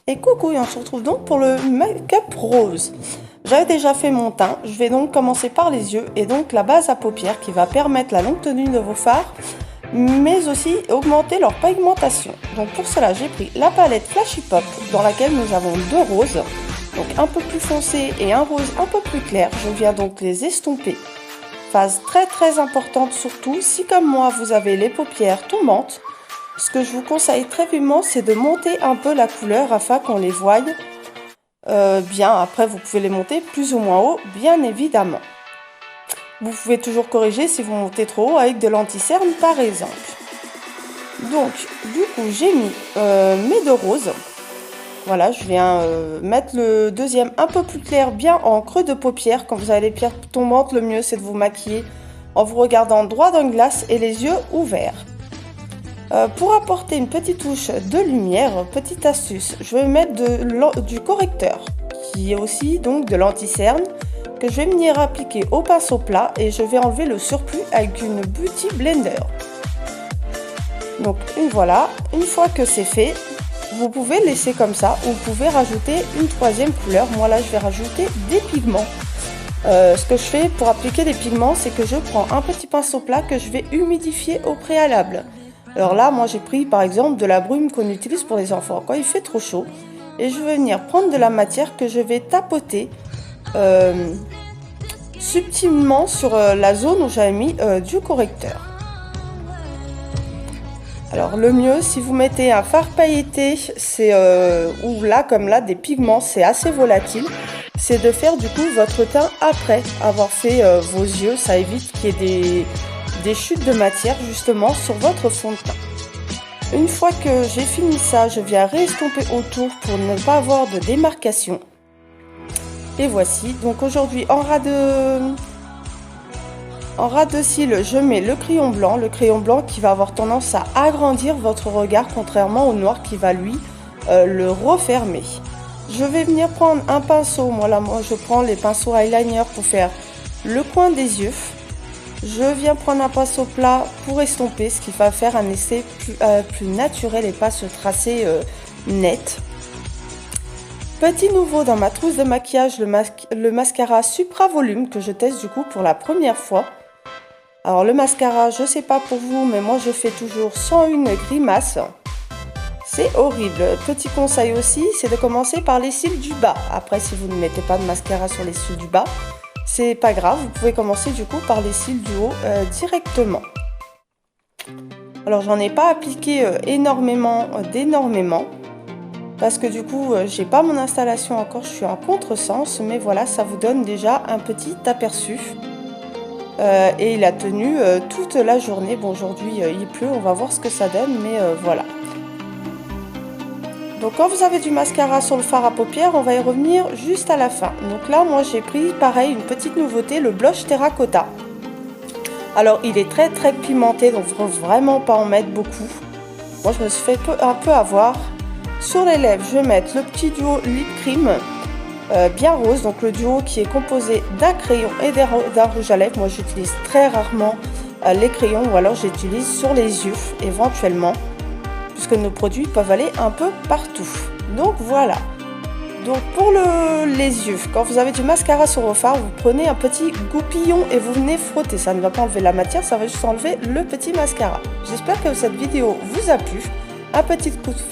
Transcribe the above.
Et coucou, et on se retrouve donc pour le make-up rose. J'avais déjà fait mon teint, je vais donc commencer par les yeux et donc la base à paupières qui va permettre la longue tenue de vos fards, mais aussi augmenter leur pigmentation. Donc pour cela, j'ai pris la palette Flashy Pop dans laquelle nous avons deux roses, donc un peu plus foncé et un rose un peu plus clair. Je viens donc les estomper. Phase très importante surtout, si comme moi vous avez les paupières tombantes, ce que je vous conseille très vivement, c'est de monter un peu la couleur afin qu'on les voie bien. Après, vous pouvez les monter plus ou moins haut, bien évidemment. Vous pouvez toujours corriger si vous montez trop haut avec de l'anti-cerne par exemple. Donc, du coup, j'ai mis mes deux roses. Voilà, je viens mettre le deuxième un peu plus clair, bien en creux de paupière. Quand vous avez les paupières tombantes, le mieux c'est de vous maquiller en vous regardant droit dans le glace et les yeux ouverts. Pour apporter une petite touche de lumière, petite astuce, je vais mettre du correcteur qui est aussi donc de l'anti-cerne que je vais venir appliquer au pinceau plat et je vais enlever le surplus avec une Beauty Blender. Donc voilà, une fois que c'est fait, vous pouvez laisser comme ça ou vous pouvez rajouter une troisième couleur. Moi là je vais rajouter des pigments. Ce que je fais pour appliquer des pigments, c'est que je prends un petit pinceau plat que je vais humidifier au préalable. Alors là, moi j'ai pris par exemple de la brume qu'on utilise pour les enfants quand il fait trop chaud. Et je vais venir prendre de la matière que je vais tapoter subtilement sur la zone où j'avais mis du correcteur. Alors le mieux, si vous mettez un fard pailleté, c'est ou là comme là des pigments, c'est assez volatile. C'est de faire du coup votre teint après avoir fait vos yeux. Ça évite qu'il y ait des chutes de matière justement sur votre fond de teint. Une fois que j'ai fini ça, je viens réestomper autour pour ne pas avoir de démarcation. Et voici, donc aujourd'hui en ras de cils, je mets le crayon blanc qui va avoir tendance à agrandir votre regard contrairement au noir qui va lui le refermer. Je vais venir prendre un pinceau, moi je prends les pinceaux eyeliner pour faire le coin des yeux. Je viens prendre un pinceau plat pour estomper, ce qui va faire un effet plus naturel et pas se tracer net. Petit nouveau dans ma trousse de maquillage, le mascara Supra Volume que je teste du coup pour la première fois. Alors le mascara, je sais pas pour vous, mais moi je fais toujours sans une grimace. C'est horrible. Petit conseil aussi, c'est de commencer par les cils du bas. Après, si vous ne mettez pas de mascara sur les cils du bas, c'est pas grave, vous pouvez commencer du coup par les cils du haut directement. Alors j'en ai pas appliqué énormément parce que du coup j'ai pas mon installation encore, je suis en contresens, mais voilà, ça vous donne déjà un petit aperçu. Et il a tenu toute la journée. Bon, aujourd'hui il pleut, on va voir ce que ça donne, mais voilà. Donc quand vous avez du mascara sur le fard à paupières, on va y revenir juste à la fin. Donc là, moi j'ai pris pareil une petite nouveauté, le blush terracotta. Alors il est très pimenté, donc il ne faut vraiment pas en mettre beaucoup. Moi je me suis fait un peu avoir. Sur les lèvres, je vais mettre le petit duo lip cream bien rose. Donc le duo qui est composé d'un crayon et d'un rouge à lèvres. Moi j'utilise très rarement les crayons ou alors j'utilise sur les yeux éventuellement, puisque nos produits peuvent aller un peu partout. Donc voilà. Donc pour les yeux, quand vous avez du mascara sur vos fards, vous prenez un petit goupillon et vous venez frotter. Ça ne va pas enlever la matière, ça va juste enlever le petit mascara. J'espère que cette vidéo vous a plu. Un petit coup de fard